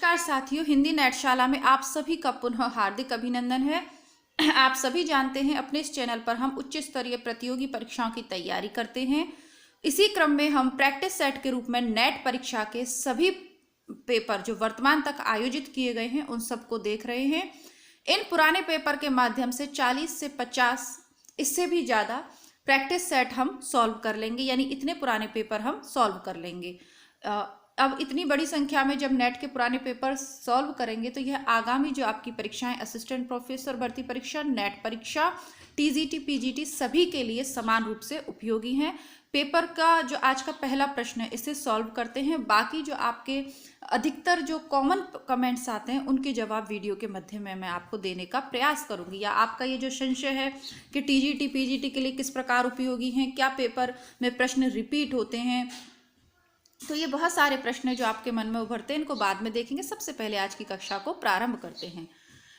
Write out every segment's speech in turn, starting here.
नमस्कार साथियों, हिंदी नेटशाला में आप सभी का पुनः हार्दिक अभिनंदन है। आप सभी जानते हैं अपने इस चैनल पर हम उच्च स्तरीय प्रतियोगी परीक्षाओं की तैयारी करते हैं। इसी क्रम में हम प्रैक्टिस सेट के रूप में नेट परीक्षा के सभी पेपर जो वर्तमान तक आयोजित किए गए हैं उन सबको देख रहे हैं। इन पुराने पेपर के माध्यम से 40 से 50 इससे भी ज़्यादा प्रैक्टिस सेट हम सॉल्व कर लेंगे, यानी इतने पुराने पेपर हम सॉल्व कर लेंगे। अब इतनी बड़ी संख्या में जब नेट के पुराने पेपर सॉल्व करेंगे तो यह आगामी जो आपकी परीक्षाएं, असिस्टेंट प्रोफेसर भर्ती परीक्षा, नेट परीक्षा, टीजीटी, पीजीटी सभी के लिए समान रूप से उपयोगी हैं। पेपर का जो आज का पहला प्रश्न है इसे सॉल्व करते हैं। बाकी जो आपके अधिकतर जो कॉमन कमेंट्स आते हैं उनके जवाब वीडियो के माध्यम में मैं आपको देने का प्रयास करूंगी। या आपका ये जो संशय है कि टीजीटी, पीजीटी के लिए किस प्रकार उपयोगी हैं, क्या पेपर में प्रश्न रिपीट होते हैं, तो ये बहुत सारे प्रश्न हैं जो आपके मन में उभरते हैं, इनको बाद में देखेंगे। सबसे पहले आज की कक्षा को प्रारंभ करते हैं।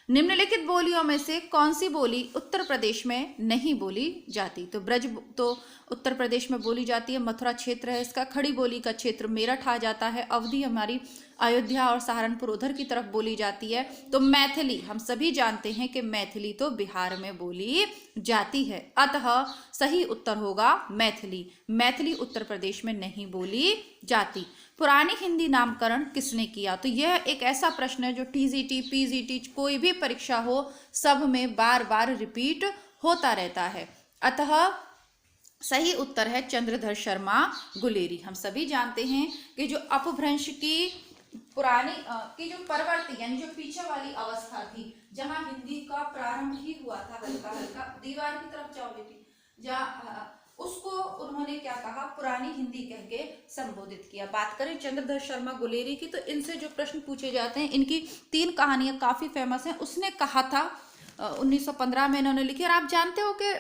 निम्नलिखित बोलियों में से कौन सी बोली उत्तर प्रदेश में नहीं बोली जाती? तो ब्रज तो उत्तर प्रदेश में बोली जाती है, मथुरा क्षेत्र है इसका। खड़ी बोली का क्षेत्र मेरठ आ जाता है। अवधी हमारी अयोध्या और सहारनपुर उधर की तरफ बोली जाती है। तो मैथिली हम सभी जानते हैं कि मैथिली तो बिहार में बोली जाती है, अतः सही उत्तर होगा मैथिली। मैथिली उत्तर प्रदेश में नहीं बोली जाती। पुरानी हिंदी नामकरण किसने किया? तो यह एक ऐसा प्रश्न है जो टीजीटी, पीजीटी कोई भी परीक्षा हो सब में बार बार रिपीट होता रहता है, अतः सही उत्तर है चंद्रधर शर्मा गुलेरी। हम सभी जानते हैं कि जो अपभ्रंश की पुरानी की जो परवर्ती यानी जो पीछे वाली अवस्था थी, जहां हिंदी का प्रारंभ ही हुआ था, हल्का हल्का दीवार की तरफ जाओ बेटी, जहाँ उसको उन्होंने क्या कहा, पुरानी हिंदी कह के संबोधित किया। बात करें चंद्रधर शर्मा गुलेरी की तो इनसे जो प्रश्न पूछे जाते हैं, इनकी 3 कहानियां काफी फेमस हैं। उसने कहा था 1915 में इन्होंने लिखी, और आप जानते हो कि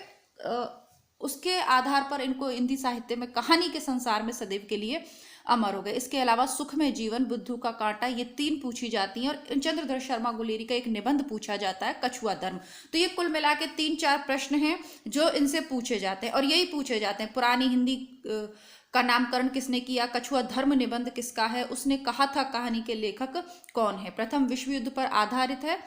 उसके आधार पर इनको हिंदी साहित्य में कहानी के संसार में सदैव के लिए अमर हो गए। इसके अलावा सुखमय जीवन, बुद्धू का कांटा, ये 3 पूछी जाती हैं। और चंद्रधर शर्मा गुलेरी का एक निबंध पूछा जाता है, कछुआ धर्म। तो ये कुल मिला के 3-4 प्रश्न हैं जो इनसे पूछे जाते हैं, और यही पूछे जाते हैं पुरानी हिंदी का नामकरण किसने किया, कछुआ धर्म निबंध किसका है, उसने कहा था कहानी के लेखक कौन है, प्रथम विश्व युद्ध पर आधारित है,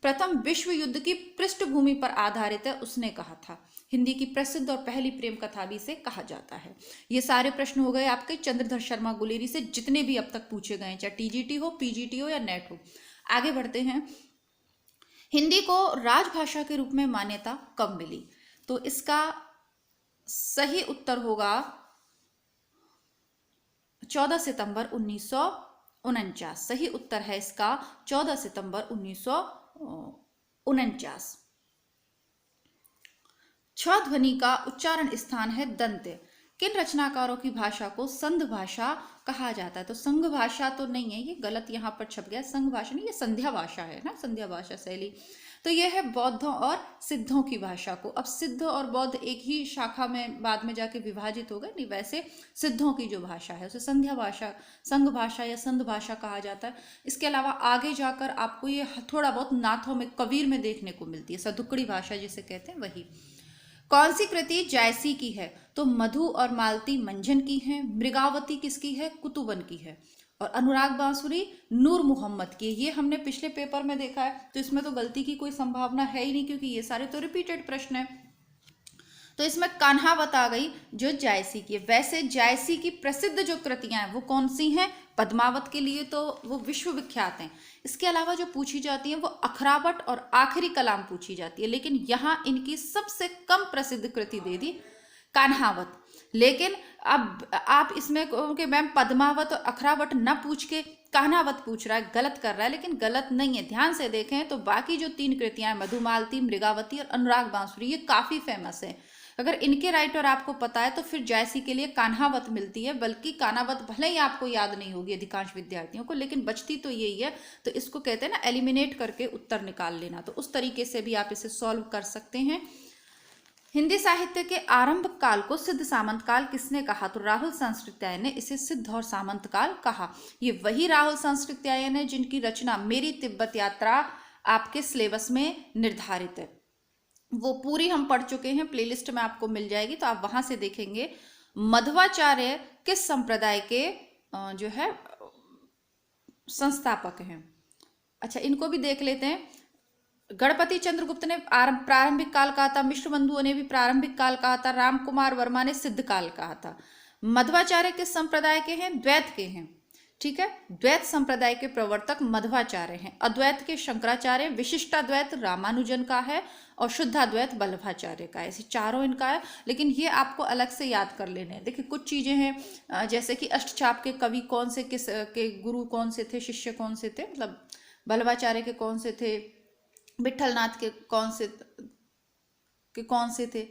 प्रथम विश्व युद्ध की पृष्ठभूमि पर आधारित है, उसने कहा था। हिंदी की प्रसिद्ध और पहली प्रेम कथा भी इसे कहा जाता है। ये सारे प्रश्न हो गए आपके चंद्रधर शर्मा गुलेरी से, जितने भी अब तक पूछे गए, चाहे टीजीटी हो, पीजीटी हो या नेट हो। आगे बढ़ते हैं। हिंदी को राजभाषा के रूप में मान्यता कब मिली? तो इसका सही उत्तर होगा 14 सितंबर 1949। सही उत्तर है इसका 14 सितंबर 1949। छ ध्वनि का उच्चारण स्थान है दंत्य। किन रचनाकारों की भाषा को संध भाषा कहा जाता है? तो संघ भाषा तो नहीं है, ये गलत यहाँ पर छप गया। संघ भाषा नहीं, ये संध्या भाषा है ना, संध्या भाषा शैली। तो यह है बौद्धों और सिद्धों की भाषा को। अब सिद्ध और बौद्ध एक ही शाखा में बाद में जाके विभाजित हो गए, नहीं, वैसे सिद्धों की जो भाषा है उसे संध्या भाषा, संघ भाषा या संध भाषा कहा जाता है। इसके अलावा आगे जाकर आपको ये थोड़ा बहुत नाथों में, कबीर में देखने को मिलती है, सदुकड़ी भाषा जिसे कहते हैं वही। कौन सी कृति जायसी की है? तो मधु और मालती मंझन की है, मृगावती किसकी है? कुतुबन की है, और अनुराग बांसुरी नूर मोहम्मद की। ये हमने पिछले पेपर में देखा है, तो इसमें तो गलती की कोई संभावना है ही नहीं, क्योंकि ये सारे तो रिपीटेड प्रश्न है। तो इसमें कान्हावत आ गई जो जायसी की है। वैसे जायसी की प्रसिद्ध जो कृतियां हैं वो कौन सी हैं? पद्मावत के लिए तो वो विश्व विख्यात हैं। इसके अलावा जो पूछी जाती है वो अखरावट और आखिरी कलाम पूछी जाती है, लेकिन यहाँ इनकी सबसे कम प्रसिद्ध कृति दे दी कान्हावत। लेकिन अब आप इसमें कहोगे मैम पद्मावत और अखरावट न पूछ के कान्हावत पूछ रहा है, गलत कर रहा है, लेकिन गलत नहीं है। ध्यान से देखें तो बाकी जो 3 कृतियां मधुमालती, मृगावती और अनुराग बांसुरी, ये काफी फेमस है। अगर इनके राइटर आपको पता है तो फिर जायसी के लिए कान्हावत मिलती है, बल्कि कान्हावत भले ही आपको याद नहीं होगी अधिकांश विद्यार्थियों को, लेकिन बचती तो यही है। तो इसको कहते हैं ना एलिमिनेट करके उत्तर निकाल लेना। तो उस तरीके से भी आप इसे सॉल्व कर सकते हैं। हिंदी साहित्य के आरंभ काल को सिद्ध सामंत काल किसने कहा? तो राहुल सांस्कृत्यायन ने इसे सिद्ध और सामंत काल कहा। ये वही राहुल सांस्कृत्यायन है जिनकी रचना मेरी तिब्बत यात्रा आपके सिलेबस में निर्धारित है। वो पूरी हम पढ़ चुके हैं, प्लेलिस्ट में आपको मिल जाएगी, तो आप वहां से देखेंगे। मध्वाचार्य किस संप्रदाय के जो है संस्थापक हैं। अच्छा, इनको भी देख लेते हैं। गणपति चंद्रगुप्त ने प्रारंभिक काल कहा था, मिश्र बंधुओं ने भी प्रारंभिक काल कहा था, राम कुमार वर्मा ने सिद्ध काल कहा था। मध्वाचार्य किस संप्रदाय के हैं? द्वैत के हैं। ठीक है, द्वैत संप्रदाय के प्रवर्तक मध्वाचार्य हैं। अद्वैत के शंकराचार्य, विशिष्टाद्वैत रामानुजन का है और शुद्धाद्वैत वल्लभाचार्य का है। ऐसे चारों इनका है, लेकिन ये आपको अलग से याद कर लेने हैं। देखिए कुछ चीजें हैं जैसे कि अष्टचाप के कवि कौन से, किस के गुरु कौन से थे, शिष्य कौन से थे, मतलब वल्लभाचार्य के कौन से थे, विठलनाथ के कौन से थे,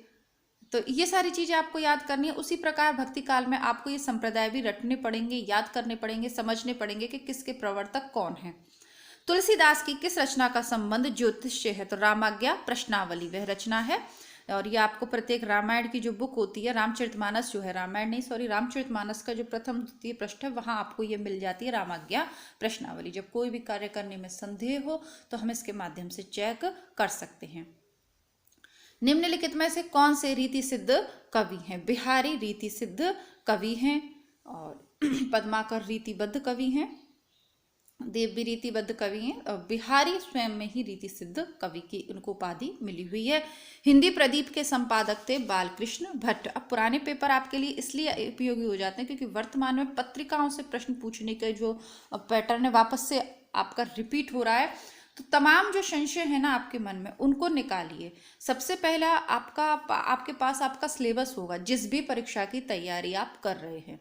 तो ये सारी चीजें आपको याद करनी है। उसी प्रकार भक्ति काल में आपको ये संप्रदाय भी रटने पड़ेंगे, याद करने पड़ेंगे, समझने पड़ेंगे कि किसके प्रवर्तक कौन है। तुलसीदास की किस रचना का संबंध ज्योतिष से है? तो रामाज्ञा प्रश्नावली वह रचना है, और ये आपको प्रत्येक रामायण की जो बुक होती है, रामचरितमानस जो है, रामायण नहीं सॉरी रामचरितमानस का जो प्रथम द्वितीय पृष्ठ है वहां आपको ये मिल जाती है, रामाज्ञा प्रश्नावली। जब कोई भी कार्य करने में संदेह हो तो हम इसके माध्यम से चेक कर सकते हैं। निम्नलिखित में से कौन से रीति सिद्ध कवि हैं? बिहारी रीति सिद्ध कवि हैं, और पद्माकर रीतिबद्ध कवि हैं, देव भी रीतिबद्ध कवि हैं, और बिहारी स्वयं में ही रीति सिद्ध कवि की उनको उपाधि मिली हुई है। हिंदी प्रदीप के संपादक थे बालकृष्ण भट्ट। अब पुराने पेपर आपके लिए इसलिए उपयोगी हो जाते हैं क्योंकि वर्तमान में पत्रिकाओं से प्रश्न पूछने के जो पैटर्न है वापस से आपका रिपीट हो रहा है, तो तमाम जो संशय है ना आपके मन में उनको निकालिए। सबसे पहला आपके पास आपका सिलेबस होगा जिस भी परीक्षा की तैयारी आप कर रहे हैं,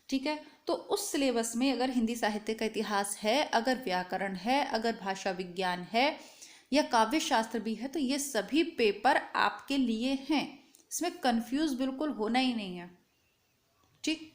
ठीक है। तो उस सिलेबस में अगर हिंदी साहित्य का इतिहास है, अगर व्याकरण है, अगर भाषा विज्ञान है या काव्य शास्त्र भी है, तो ये सभी पेपर आपके लिए हैं। इसमें कंफ्यूज बिल्कुल होना ही नहीं है, ठीक।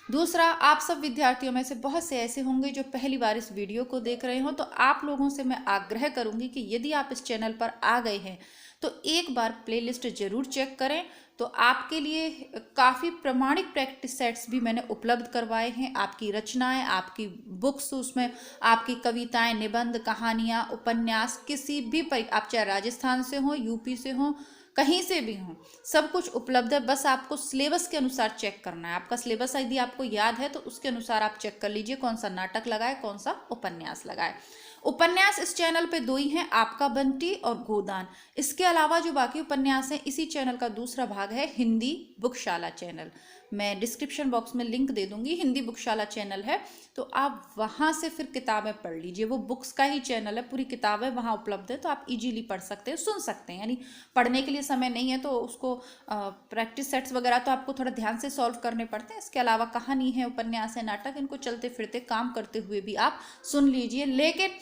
दूसरा, आप सब विद्यार्थियों में से बहुत से ऐसे होंगे जो पहली बार इस वीडियो को देख रहे हो, तो आप लोगों से मैं आग्रह करूंगी कि यदि आप इस चैनल पर आ गए हैं तो एक बार प्लेलिस्ट जरूर चेक करें। तो आपके लिए काफ़ी प्रमाणिक प्रैक्टिस सेट्स भी मैंने उपलब्ध करवाए हैं। आपकी रचनाएं, आपकी बुक्स, उसमें आपकी कविताएं, निबंध, कहानियां, उपन्यास, किसी भी आप चाहे राजस्थान से हो, यूपी से हो, कहीं से भी हो, सब कुछ उपलब्ध है। बस आपको सिलेबस के अनुसार चेक करना है। आपका सिलेबस यदि आपको याद है तो उसके अनुसार आप चेक कर लीजिए कौन सा नाटक लगाए, कौन सा उपन्यास लगाए। उपन्यास इस चैनल पे 2 ही हैं, आपका बंटी और गोदान। इसके अलावा जो बाकी उपन्यास हैं, इसी चैनल का दूसरा भाग है हिंदी बुकशाला चैनल। मैं डिस्क्रिप्शन बॉक्स में लिंक दे दूंगी, हिंदी बुकशाला चैनल है, तो आप वहाँ से फिर किताबें पढ़ लीजिए। वो बुक्स का ही चैनल है, पूरी किताबें वहाँ उपलब्ध है, तो आप इजीली पढ़ सकते हैं, सुन सकते हैं। यानी पढ़ने के लिए समय नहीं है तो उसको प्रैक्टिस सेट्स वगैरह तो आपको थोड़ा ध्यान से सॉल्व करने पड़ते हैं। इसके अलावा कहानी है, उपन्यास है, नाटक, इनको चलते फिरते काम करते हुए भी आप सुन लीजिए। लेकिन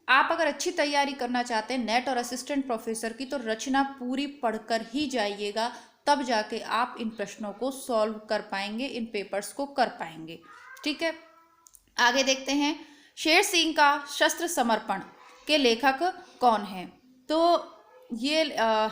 आप अगर अच्छी तैयारी करना चाहते हैं नेट और असिस्टेंट प्रोफेसर की, तो रचना पूरी पढ़कर ही जाइएगा, तब जाके आप इन प्रश्नों को सॉल्व कर पाएंगे, इन पेपर्स को कर पाएंगे, ठीक है। आगे देखते हैं, शेर सिंह का शस्त्र समर्पण के लेखक कौन है? तो ये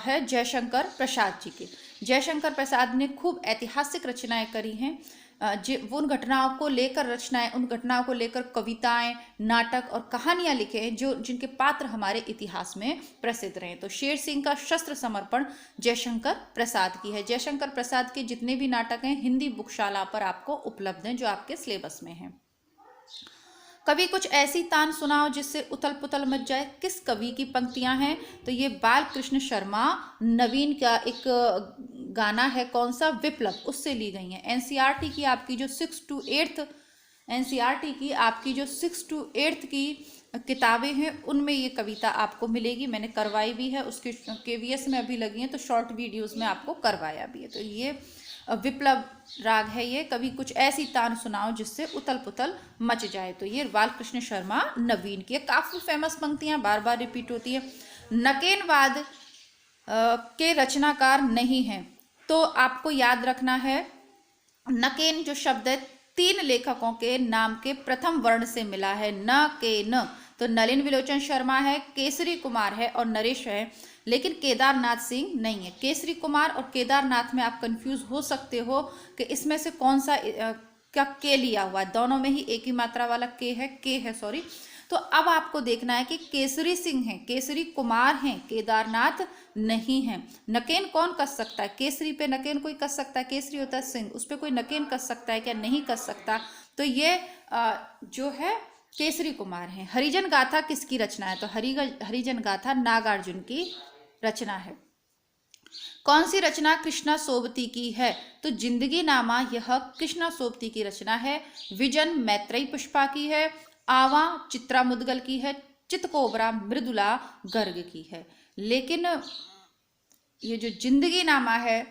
है जयशंकर प्रसाद जी के। जयशंकर प्रसाद ने खूब ऐतिहासिक रचनाएं करी हैं। वो उन घटनाओं को लेकर रचनाएं, उन घटनाओं को लेकर कविताएं, नाटक और कहानियां लिखे हैं जो जिनके पात्र हमारे इतिहास में प्रसिद्ध रहे। तो शेर सिंह का शस्त्र समर्पण जयशंकर प्रसाद की है। जयशंकर प्रसाद के जितने भी नाटक हैं हिंदी बुकशाला पर आपको उपलब्ध हैं, जो आपके सिलेबस में हैं। कभी कुछ ऐसी तान सुनाओ जिससे उथल पुथल मच जाए, किस कवि की पंक्तियां हैं? तो ये बालकृष्ण शर्मा नवीन का एक गाना है, कौन सा, विप्लव, उससे ली गई हैं। एनसीईआरटी की आपकी जो 6 to 8 एनसीईआरटी की आपकी जो 6 to 8 की किताबें हैं उनमें ये कविता आपको मिलेगी। मैंने करवाई भी है, उसके केवीएस में अभी लगी हैं, तो शॉर्ट वीडियोस में आपको करवाया भी है। तो ये विप्लव राग है ये, कभी कुछ ऐसी तान सुनाओ जिससे उथल पुथल मच जाए। तो ये बालकृष्ण शर्मा नवीन की काफी फेमस पंक्तियां बार बार रिपीट होती है। नकेनवाद के रचनाकार नहीं हैं, तो आपको याद रखना है नकेन जो शब्द है 3 लेखकों के नाम के प्रथम वर्ण से मिला है, न के न। तो नलिन विलोचन शर्मा है, केसरी कुमार है और नरेश है, लेकिन केदारनाथ सिंह नहीं है। केसरी कुमार और केदारनाथ में आप कंफ्यूज हो सकते हो कि इसमें से कौन सा क्या के लिया हुआ है, दोनों में ही एक ही मात्रा वाला के है सॉरी। तो अब आपको देखना है कि केसरी सिंह है, केसरी कुमार हैं, केदारनाथ नहीं है। नकेन कौन कस सकता है? केसरी पे नकेन कोई कस सकता है? केसरी होता है सिंह, उस पर कोई नकेन कस सकता है क्या? नहीं कस सकता। तो ये जो है केसरी कुमार हैं। हरिजन गाथा किसकी रचना है? तो हरिजन गाथा नागार्जुन की रचना है। कौन सी रचना कृष्णा सोबती की है? तो जिंदगी नामा यह कृष्णा सोबती की रचना है। विजन मैत्रेयी पुष्पा की है। आवा चित्रा मुदगल की है। चितकोबरा मृदुला गर्ग की है। लेकिन ये जो जिंदगी नामा है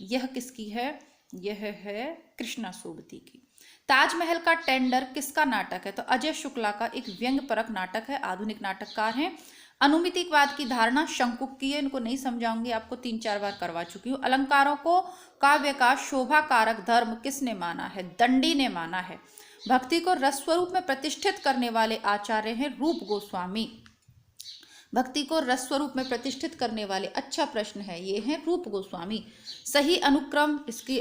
यह किसकी है? यह है कृष्णा सोबती की। ताजमहल का टेंडर किसका नाटक है? तो अजय शुक्ला का एक व्यंग्य परक नाटक है, आधुनिक नाटककार हैं। अनुमितिकवाद की धारणा शंकुक की है, इनको नहीं समझाऊंगी, आपको 3-4 बार करवा चुकी हूँ। अलंकारों को काव्य का शोभा कारक धर्म किसने माना है? दंडी ने माना है। भक्ति को रस स्वरूप में प्रतिष्ठित करने वाले आचार्य हैं रूप गोस्वामी। भक्ति को रस स्वरूप में प्रतिष्ठित करने वाले, अच्छा प्रश्न है, ये हैं रूप गोस्वामी। सही अनुक्रम इसकी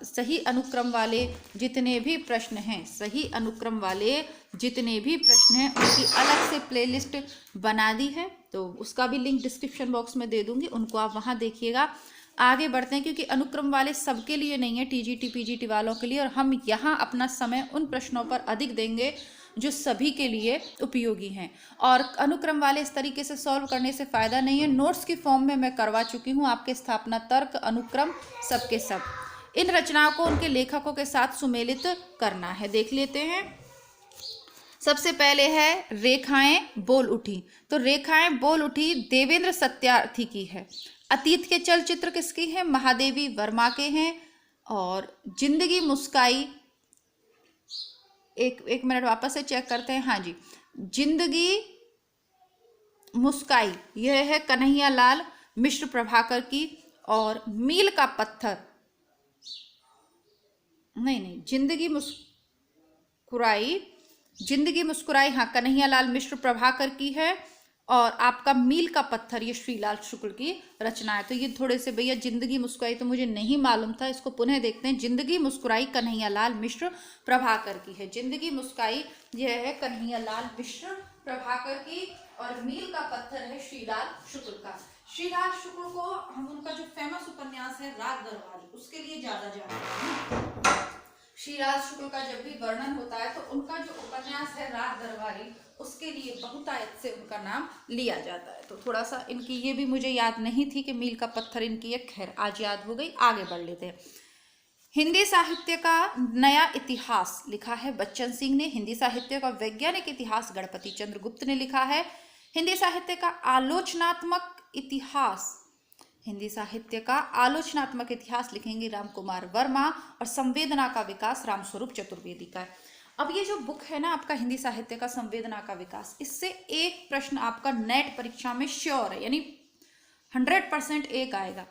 सही अनुक्रम वाले जितने भी प्रश्न हैं, सही अनुक्रम वाले जितने भी प्रश्न हैं उनकी अलग से प्लेलिस्ट बना दी है, तो उसका भी लिंक डिस्क्रिप्शन बॉक्स में दे दूंगी, उनको आप वहाँ देखिएगा। आगे बढ़ते हैं, क्योंकि अनुक्रम वाले सबके लिए नहीं है, टीजीटी पीजीटी वालों के लिए, और हम यहाँ अपना समय उन प्रश्नों पर अधिक देंगे जो सभी के लिए उपयोगी हैं। और अनुक्रम वाले इस तरीके से सॉल्व करने से फ़ायदा नहीं है, नोट्स की फॉर्म में मैं करवा चुकी हूँ आपके स्थापना तर्क अनुक्रम सबके सब। इन रचनाओं को उनके लेखकों के साथ सुमेलित करना है, देख लेते हैं। सबसे पहले है रेखाएं बोल उठी। तो रेखाएं बोल उठी देवेंद्र सत्यार्थी की है। अतीत के चलचित्र किसकी है? महादेवी वर्मा के हैं। और जिंदगी मुस्काई, एक मिनट वापस से चेक करते हैं, हाँ जी, जिंदगी मुस्काई यह है कन्हैया लाल मिश्र प्रभाकर की। और मील का पत्थर, नहीं, जिंदगी मुस्कुराई हाँ कन्हैया लाल मिश्र प्रभाकर की है। और आपका मील का पत्थर ये श्रीलाल शुक्ल की रचना है। तो ये थोड़े से, भैया जिंदगी मुस्कुराई तो मुझे नहीं मालूम था, इसको पुनः देखते हैं। जिंदगी मुस्कुराई कन्हैया लाल मिश्र प्रभाकर की है। जिंदगी मुस्कुराई यह है कन्हैया लाल मिश्र प्रभाकर की। और मील का पत्थर है श्रीलाल शुक्ल का। श्रीलाल शुक्ल को हम, उनका जो फेमस उपन्यास है राग दरबारी, उसके लिए ज्यादा जानते हैं। श्रीलाल शुक्ल का जब भी वर्णन होता है तो उनका जो उपन्यास है राग दरबारी, उसके लिए बहुतायत से उनका नाम लिया जाता है। तो थोड़ा सा इनकी ये भी मुझे याद नहीं थी कि मील का पत्थर इनकी एक, खैर आज याद हो गई। आगे बढ़ लेते हैं। हिंदी साहित्य का नया इतिहास लिखा है बच्चन सिंह ने। हिंदी साहित्य का वैज्ञानिक इतिहास गणपति चंद्र गुप्त ने लिखा है। हिंदी साहित्य का आलोचनात्मक इतिहास, हिंदी साहित्य का आलोचनात्मक इतिहास लिखेंगे राम कुमार वर्मा। और संवेदना का विकास रामस्वरूप चतुर्वेदी का है। अब ये जो बुक है ना आपका हिंदी साहित्य का संवेदना का विकास, इससे एक प्रश्न आपका नेट परीक्षा में श्योर है, यानी 100% एक आएगा।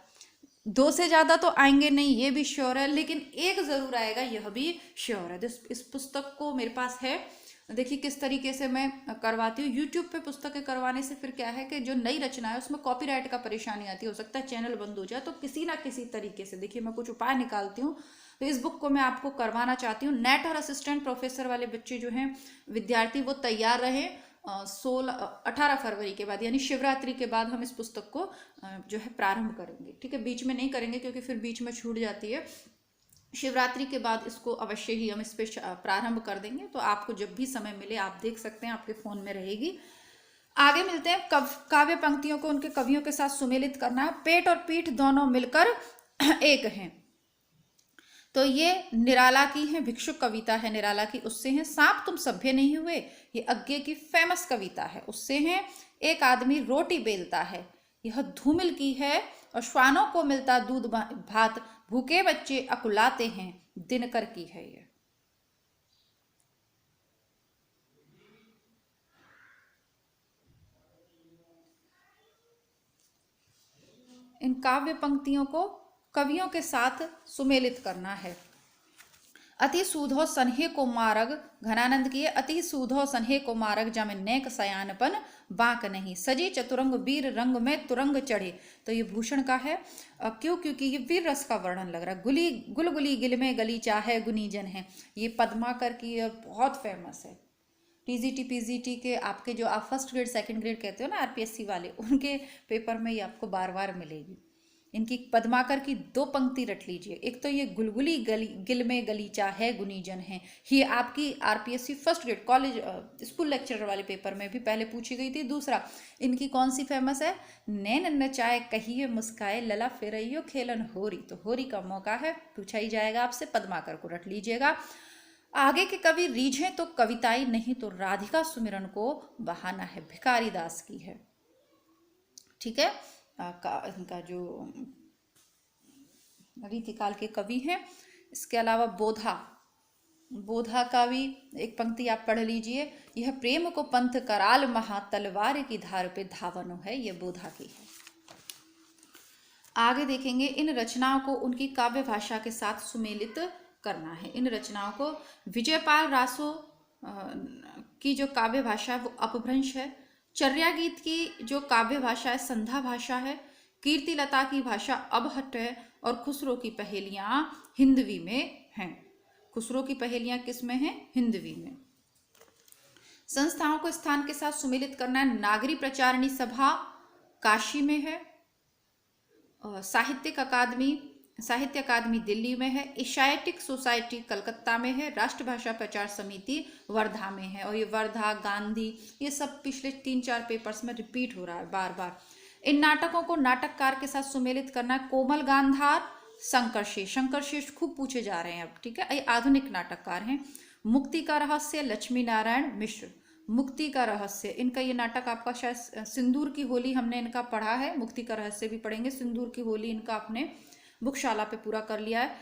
2 से ज़्यादा तो आएंगे नहीं, ये भी श्योर है, लेकिन एक ज़रूर आएगा, यह भी श्योर है। इस पुस्तक को मेरे पास है, देखिए किस तरीके से मैं करवाती हूँ। यूट्यूब पे पुस्तकें करवाने से फिर क्या है कि जो नई रचना है उसमें कॉपीराइट का परेशानी आती है, हो सकता है चैनल बंद हो जाए, तो किसी ना किसी तरीके से देखिए मैं कुछ उपाय निकालती हूँ। तो इस बुक को मैं आपको करवाना चाहती हूँ। नेट और असिस्टेंट प्रोफेसर वाले बच्चे जो हैं विद्यार्थी, वो तैयार रहे। 18 फरवरी के बाद, यानी शिवरात्रि के बाद हम इस पुस्तक को जो है प्रारंभ करेंगे, ठीक है। बीच में नहीं करेंगे क्योंकि फिर बीच में छूट जाती है। शिवरात्रि के बाद इसको अवश्य ही हम इस पर प्रारंभ कर देंगे, तो आपको जब भी समय मिले आप देख सकते हैं, आपके फ़ोन में रहेगी। आगे मिलते हैं। काव्य पंक्तियों को उनके कवियों के साथ सुमेलित करना है। पेट और पीठ दोनों मिलकर एक हैं, तो ये निराला की है, भिक्षुक कविता है निराला की, उससे है। सांप तुम सभ्य नहीं हुए, ये अज्ञे की फेमस कविता है, उससे है। एक आदमी रोटी बेलता है, यह धूमिल की है। और श्वानों को मिलता दूध भात, भूखे बच्चे अकुलाते हैं, दिनकर की है ये। इन काव्य पंक्तियों को कवियों के साथ सुमेलित करना है। अति सूधो सन्हे को मारग, घनानंद की है। अति सूधो सन्हे को मारग, जम नेक सयानपन बांक नहीं, सजी चतुरंग वीर रंग में तुरंग चढ़े। तो ये भूषण का है। क्यों? क्योंकि ये वीर रस का वर्णन लग रहा है। गुलगुली गिल में गली चाहे गुनीजन है, ये पद्माकर की बहुत फेमस है। टीजीटी पीजीटी के आपके जो आप फर्स्ट ग्रेड सेकंड ग्रेड कहते हो ना आरपीएससी वाले, उनके पेपर में ये आपको बार बार मिलेगी। इनकी पद्माकर की 2 पंक्ति रट लीजिए। एक तो ये गुलगुली गली गिल में गलीचा है गुनीजन है, ये आपकी RPSC first grade college school lecturer वाले पेपर में भी पहले पूछी गई थी। दूसरा इनकी कौन सी फेमस है, नैन नचाए कहिए मुस्काए लला फेरइयो खेलन होरी, तो होरी का मौका है, पूछा ही जाएगा आपसे, पद्माकर को रट लीजिएगा। आगे के कवि रीझें तो कविताई नहीं तो राधिका सुमिरन को बहाना है, भिखारी दास की है। ठीक है, इनका जो रीतिकाल के कवि हैं। इसके अलावा बोधा का भी एक पंक्ति आप पढ़ लीजिए, यह प्रेम को पंथ कराल महा तलवार की धार पे धावनो है, यह बोधा की है। आगे देखेंगे इन रचनाओं को उनकी काव्य भाषा के साथ सुमेलित करना है। इन रचनाओं को विजयपाल रासो की जो काव्य भाषा है वो अपभ्रंश है, चर्या गीत की जो काव्य भाषा है संध्या भाषा है, कीर्तिलता की भाषा अबहट है और खुसरो की पहेलियां हिंदवी में हैं। खुसरो की पहेलियां किस में हैं, हिंदवी में। संस्थाओं को स्थान के साथ सुमेलित करना है, नागरी प्रचारणी सभा काशी में है, साहित्य अकादमी दिल्ली में है, एशियाटिक सोसाइटी कलकत्ता में है, राष्ट्रभाषा प्रचार समिति वर्धा में है। और ये वर्धा, गांधी, ये सब पिछले 3-4 पेपर्स में रिपीट हो रहा है बार बार। इन नाटकों को नाटककार के साथ सुमेलित करना है, कोमल गांधार, शंकरशेष खूब पूछे जा रहे हैं अब। ठीक है, ये आधुनिक नाटककार हैं। मुक्ति का रहस्य लक्ष्मी नारायण मिश्र, मुक्ति का रहस्य, इनका ये नाटक आपका शायद सिंदूर की होली हमने इनका पढ़ा है, मुक्ति का रहस्य भी पढ़ेंगे, सिंदूर की होली इनका आपने बुकशाला पे पूरा कर लिया है।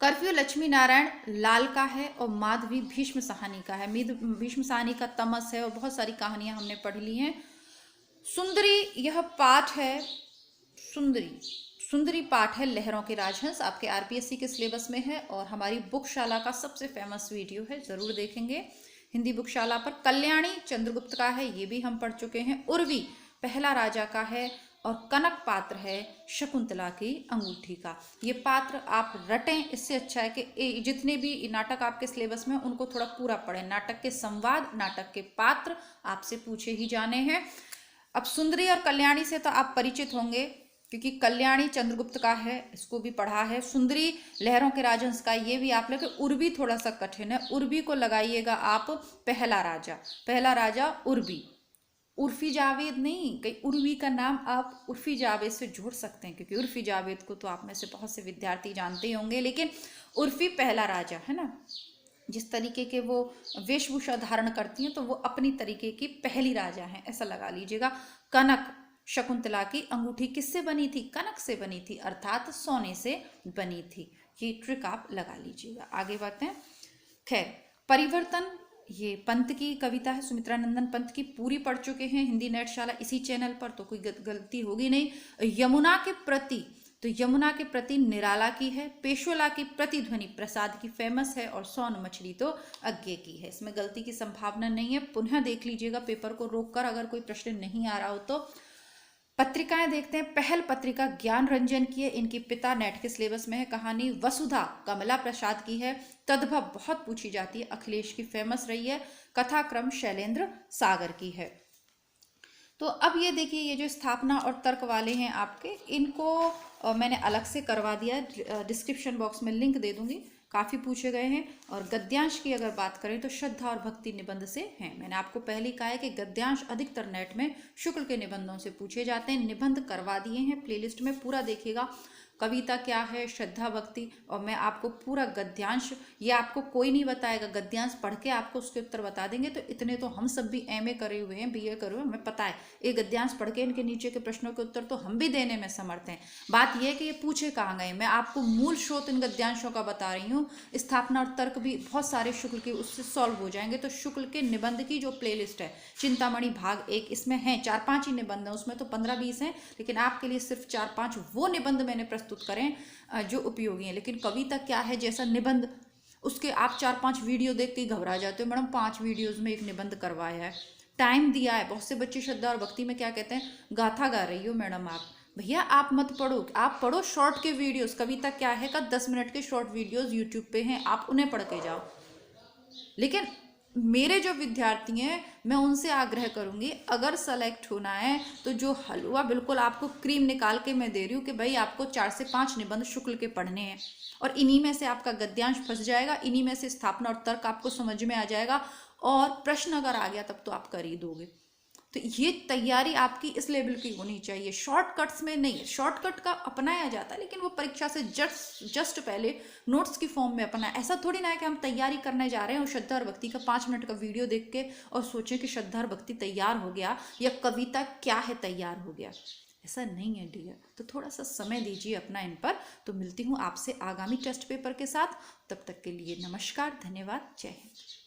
कर्फ्यू लक्ष्मी नारायण लाल का है और माधवी भीष्म साहनी का है। भीष्म साहनी का तमस है और बहुत सारी कहानियां हमने पढ़ ली हैं। सुंदरी यह पाठ है, सुंदरी पाठ है लहरों के राजहंस, आपके आरपीएससी के सिलेबस में है और हमारी बुकशाला का सबसे फेमस वीडियो है, जरूर देखेंगे हिंदी बुकशाला पर। कल्याणी चंद्रगुप्त का है, ये भी हम पढ़ चुके हैं। उर्वी पहला राजा का है और कनक पात्र है शकुंतला की अंगूठी का। ये पात्र आप रटें, इससे अच्छा है कि जितने भी नाटक आपके सिलेबस में उनको थोड़ा पूरा पढ़ें। नाटक के संवाद, नाटक के पात्र आपसे पूछे ही जाने हैं। अब सुंदरी और कल्याणी से तो आप परिचित होंगे क्योंकि कल्याणी चंद्रगुप्त का है, इसको भी पढ़ा है। सुंदरी लहरों के राजहंस का, ये भी आप लोग। उर्वी थोड़ा सा कठिन है, उर्वी को लगाइएगा आप पहला राजा उर्वी, उर्फी जावेद नहीं, कहीं उर्वी का नाम आप उर्फी जावेद से जोड़ सकते हैं क्योंकि उर्फी जावेद को तो आप में से बहुत से विद्यार्थी जानते ही होंगे, लेकिन उर्फी पहला राजा है ना, जिस तरीके के वो वेशभूषा धारण करती हैं तो वो अपनी तरीके की पहली राजा हैं, ऐसा लगा लीजिएगा। कनक शकुंतला की अंगूठी किससे बनी थी, कनक से बनी थी, अर्थात सोने से बनी थी। ये ट्रिक आप लगा लीजिएगा। आगे बढ़ते हैं। खैर, परिवर्तन ये पंत की कविता है, सुमित्रा नंदन पंत की, पूरी पढ़ चुके हैं हिंदी नेटशाला इसी चैनल पर, तो कोई गलती होगी नहीं। यमुना के प्रति, तो यमुना के प्रति निराला की है। पेशोला की प्रतिध्वनि प्रसाद की फेमस है और सोन मछली तो अज्ञे की है, इसमें गलती की संभावना नहीं है। पुनः देख लीजिएगा पेपर को रोककर अगर कोई प्रश्न नहीं आ रहा हो तो। पत्रिकाएं देखते हैं। पहल पत्रिका ज्ञान रंजन की है, इनकी पिता नेट के सिलेबस में है। कहानी वसुधा कमला प्रसाद की है। तद्भव बहुत पूछी जाती है, अखिलेश की फेमस रही है। कथाक्रम शैलेंद्र सागर की है। तो अब ये देखिए, ये जो स्थापना और तर्क वाले हैं आपके, इनको मैंने अलग से करवा दिया है, डिस्क्रिप्शन बॉक्स में लिंक दे दूंगी, काफ़ी पूछे गए हैं। और गद्यांश की अगर बात करें तो श्रद्धा और भक्ति निबंध से हैं। मैंने आपको पहले कहा है कि गद्यांश अधिकतर नेट में शुक्ल के निबंधों से पूछे जाते हैं, निबंध करवा दिए हैं प्लेलिस्ट में, पूरा देखिएगा। कविता क्या है, श्रद्धा भक्ति, और मैं आपको पूरा गद्यांश, ये आपको कोई नहीं बताएगा, गद्यांश पढ़ के आपको उसके उत्तर बता देंगे। तो इतने तो हम सब भी एमए करे हुए हैं, बीए करे हुए हैं, हमें पता है ये गद्यांश पढ़ के इनके नीचे के प्रश्नों के उत्तर तो हम भी देने में समर्थ हैं। बात यह है कि ये पूछे कहाँ गए, मैं आपको मूल स्रोत इन गद्यांशों का बता रही हूँ। स्थापना और तर्क भी बहुत सारे शुक्ल के उससे सॉल्व हो जाएंगे। तो शुक्ल के निबंध की जो प्लेलिस्ट है, चिंतामणि भाग 1, इसमें हैं 4-5 ही निबंध हैं, उसमें तो 15-20 हैं, लेकिन आपके लिए सिर्फ 4-5 वो निबंध मैंने प्रस्तुत करें जो उपयोगी हैं। लेकिन कविता क्या है जैसा निबंध, उसके आप 4-5 वीडियो देख के घबरा जाते हो, मैडम 5 वीडियोस में एक निबंध करवाया है, टाइम दिया है। बहुत से बच्चे श्रद्धा और भक्ति में क्या कहते हैं, गाथा गा रही हो मैडम आप, भैया आप मत पढ़ो, आप पढ़ो शॉर्ट के वीडियोस। कविता क्या है का 10 मिनट के शॉर्ट वीडियोस यूट्यूब पे हैं, आप उन्हें पढ़ के जाओ। लेकिन मेरे जो विद्यार्थी हैं मैं उनसे आग्रह करूंगी, अगर सेलेक्ट होना है तो जो हलवा बिल्कुल आपको क्रीम निकाल के मैं दे रही हूँ कि भाई आपको 4 से 5 निबंध शुक्ल के पढ़ने हैं और इन्हीं में से आपका गद्यांश फंस जाएगा, इन्हीं में से स्थापना और तर्क आपको समझ में आ जाएगा और प्रश्न अगर आ गया तब तो आप कर ही दोगे। तो ये तैयारी आपकी इस लेवल की होनी चाहिए, शॉर्टकट्स में नहीं। शॉर्टकट का अपनाया जाता है लेकिन वो परीक्षा से जस्ट पहले नोट्स की फॉर्म में अपना। ऐसा थोड़ी ना है कि हम तैयारी करने जा रहे हैं और श्रद्धा और भक्ति का 5 मिनट का वीडियो देख के और सोचें कि श्रद्धा और भक्ति तैयार हो गया या कविता क्या है तैयार हो गया। ऐसा नहीं है डियर। तो थोड़ा सा समय दीजिए अपना इन पर। तो मिलती हूँ आपसे आगामी टेस्ट पेपर के साथ, तब तक के लिए नमस्कार, धन्यवाद, जय हिंद।